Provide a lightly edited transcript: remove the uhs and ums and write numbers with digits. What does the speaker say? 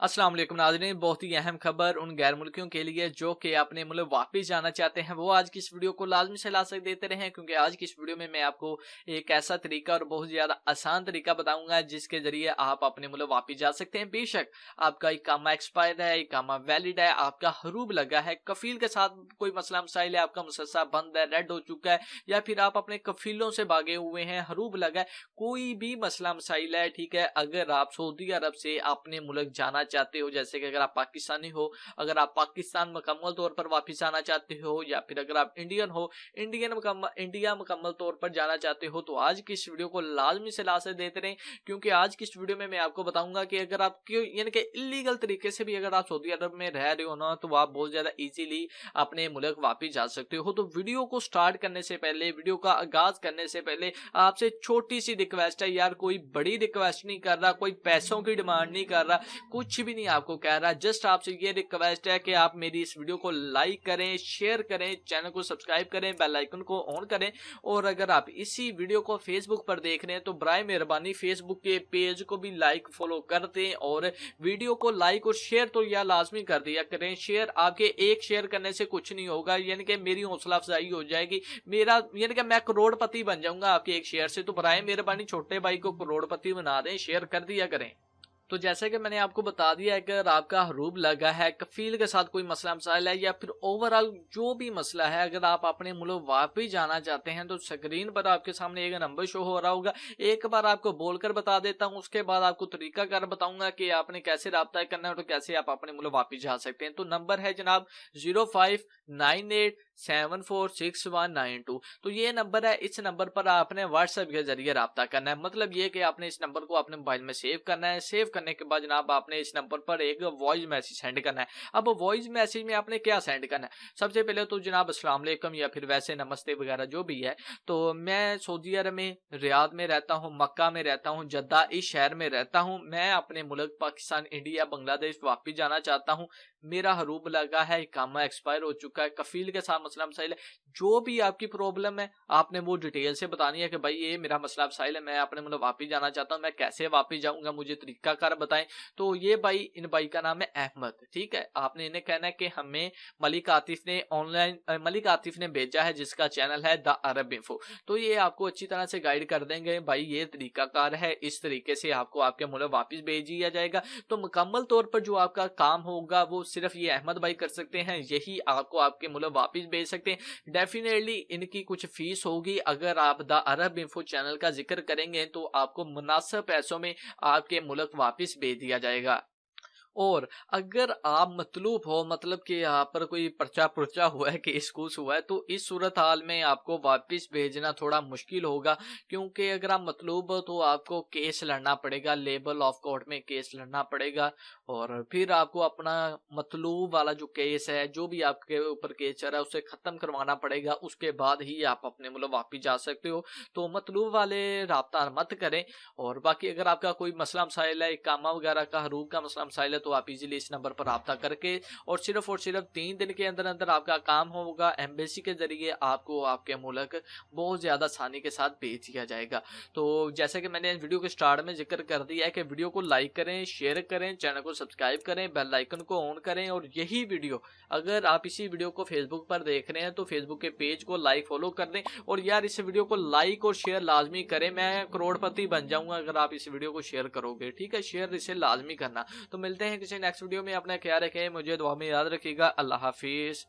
अस्सलाम वालेकुम नाज़रीन, बहुत ही अहम खबर उन गैर मुल्कियों के लिए जो कि अपने मुल्क वापस जाना चाहते हैं। वो आज की इस वीडियो को लाजमी से लाज़मी देते रहें, क्योंकि आज की इस वीडियो में मैं आपको एक ऐसा तरीका और बहुत ज़्यादा आसान तरीका बताऊंगा जिसके ज़रिए आप अपने मुल्क वापस जा सकते हैं। बेशक आपका इकामा एक्सपायर है, इकामा वैलिड है, आपका हरूब लगा है, कफील के साथ कोई मसला मसाइल है, आपका मुसल्सल बंद है, रेड हो चुका है, या फिर आप अपने कफीलों से भागे हुए हैं, हरूब लगा है, कोई भी मसला मसाइल है, ठीक है। अगर आप सऊदी अरब से अपने मुल्क जाना चाहते हो, जैसे कि अगर आप पाकिस्तानी हो, अगर आप पाकिस्तान मुकम्मल तौर पर वापस आना चाहते हो, या फिर अगर आप इंडियन हो, इंडिया मुकम्मल तौर पर जाना चाहते हो, तो आज की इस वीडियो को लाजमी से लाजमी देते रहें, क्योंकि आज की इस वीडियो में मैं आपको बताऊंगा कि अगर आप यानी कि इलीगल तरीके से भी अगर आप सऊदी अरब में रह रहे हो ना, तो आप बहुत ज्यादा इजीली अपने मुल्क वापस जा सकते हो। तो वीडियो को स्टार्ट करने से पहले, वीडियो का आगाज करने से पहले आपसे छोटी सी रिक्वेस्ट है यार, कोई बड़ी रिक्वेस्ट नहीं कर रहा, कोई पैसों की डिमांड नहीं कर रहा, कुछ भी नहीं आपको कह रहा, जस्ट आपसे ये रिक्वेस्ट है कि आप मेरी इस वीडियो को लाइक करें, शेयर करें, चैनल को सब्सक्राइब करें, बेल आइकन को ऑन करें। और अगर आप इसी वीडियो को फेसबुक पर देख रहे हैं तो बराए मेहरबानी फेसबुक के पेज को भी लाइक फॉलो कर दें, और वीडियो को लाइक और शेयर तो यह लाजमी कर दिया करें। शेयर आपके एक शेयर करने से कुछ नहीं होगा, यानी कि मेरी हौसला अफजाई हो जाएगी, मेरा यानी कि मैं करोड़पति बन जाऊंगा आपके एक शेयर से। तो बराए मेहरबानी छोटे भाई को करोड़पति बना दें, शेयर कर दिया करें। तो जैसे कि मैंने आपको बता दिया है, अगर आपका हरूब लगा है, कफील के साथ कोई मसला मसाइल है, या फिर ओवरऑल जो भी मसला है, अगर आप अपने मुल्क वापस जाना चाहते हैं तो स्क्रीन पर आपके सामने एक नंबर शो हो रहा होगा। एक बार आपको बोलकर बता देता हूं, उसके बाद आपको तरीका कार बताऊंगा कि आपने कैसे राब्ता करना है, तो कैसे आप अपने मुल्क वापस जा सकते हैं। तो नंबर है जनाब 0598746192। तो ये नंबर है, इस नंबर पर आपने व्हाट्सएप के जरिए राब्ता करना है। मतलब ये कि आपने इस नंबर को अपने मोबाइल में सेव करना है। सेव करने के बाद जनाब आपने इस नंबर पर एक वॉइस मैसेज सेंड करना है। अब वॉइस मैसेज में आपने क्या सेंड करना है, सबसे पहले तो जनाब अस्सलाम वालेकुम या फिर वैसे नमस्ते वगैरह जो भी है। तो मैं सऊदी अरब में रियाद में रहता हूँ, मक्का में रहता हूँ, जद्दा इस शहर में रहता हूँ। मैं अपने मुल्क पाकिस्तान, इंडिया, बांग्लादेश वापिस जाना चाहता हूँ। मेरा हरूब लगा है, इकामा एक्सपायर हो चुका है, कफील के साथ मसला मसाइल है। जो भी आपकी प्रॉब्लम है आपने वो डिटेल से बतानी है कि भाई ये मेरा मसला मसाइल है, मैं अपने मुल्क वापिस जाना चाहता हूँ, मैं कैसे वापिस जाऊंगा, मुझे तरीका कार बताएं। तो ये भाई, इन भाई का नाम है अहमद, ठीक है। आपने इन्हें कहना है कि हमें मलिक आतिफ ने भेजा है, जिसका चैनल है द अरब इन्फो। तो ये आपको अच्छी तरह से गाइड कर देंगे, भाई ये तरीका कार है, इस तरीके से आपको आपके मुल्क वापिस भेज दिया जाएगा। तो मुकम्मल तौर पर जो आपका काम होगा वो सिर्फ ये अहमद भाई कर सकते हैं, यही आपको आपके मुल्क वापिस भेज सकते हैं। डेफिनेटली इनकी कुछ फीस होगी, अगर आप द अरब इन्फो चैनल का जिक्र करेंगे तो आपको मुनासिब पैसों में आपके मुल्क वापिस भेज दिया जाएगा। और अगर आप मतलूब हो, मतलब कि यहाँ पर कोई पर्चा पुर्चा हुआ है, केस कूस हुआ है, तो इस सूरत हाल में आपको वापस भेजना थोड़ा मुश्किल होगा, क्योंकि अगर आप मतलूब हो तो आपको केस लड़ना पड़ेगा, लेवल ऑफ कोर्ट में केस लड़ना पड़ेगा, और फिर आपको अपना मतलूब वाला जो केस है, जो भी आपके ऊपर केस चल रहा है, उसे खत्म करवाना पड़ेगा। उसके बाद ही आप अपने मुल्क वापिस जा सकते हो। तो मतलूब वाले राब्ता मत करें। और बाकी अगर आपका कोई मसला मसाइल है, इकामा वगैरह का, हरूब का मसला मसाइल है, तो आप इजीली इस नंबर पर राब्ता करके और सिर्फ 3 दिन के अंदर अंदर आपका काम होगा। एम्बेसी के जरिए आपको आपके मुल्क बहुत ज्यादा आसानी के साथ भेज दिया जाएगा। तो जैसे कि मैंने वीडियो के स्टार्ट में जिक्र कर दिया है कि वीडियो को लाइक करें, शेयर करें, चैनल को सब्सक्राइब करें, बेल आइकन को ऑन करें। और यही वीडियो, अगर आप इसी वीडियो को फेसबुक पर देख रहे हैं तो फेसबुक के पेज को लाइक फॉलो कर दें। और यार इस वीडियो को लाइक और शेयर लाजमी करें, मैं करोड़पति बन जाऊंगा अगर आप इस वीडियो को शेयर करोगे, ठीक है। शेयर इसे लाजमी करना। तो मिलते हैं किसी नेक्स्ट वीडियो में, अपना ख्याल रखें, मुझे दुआ में याद रखिएगा। अल्लाह हाफिज।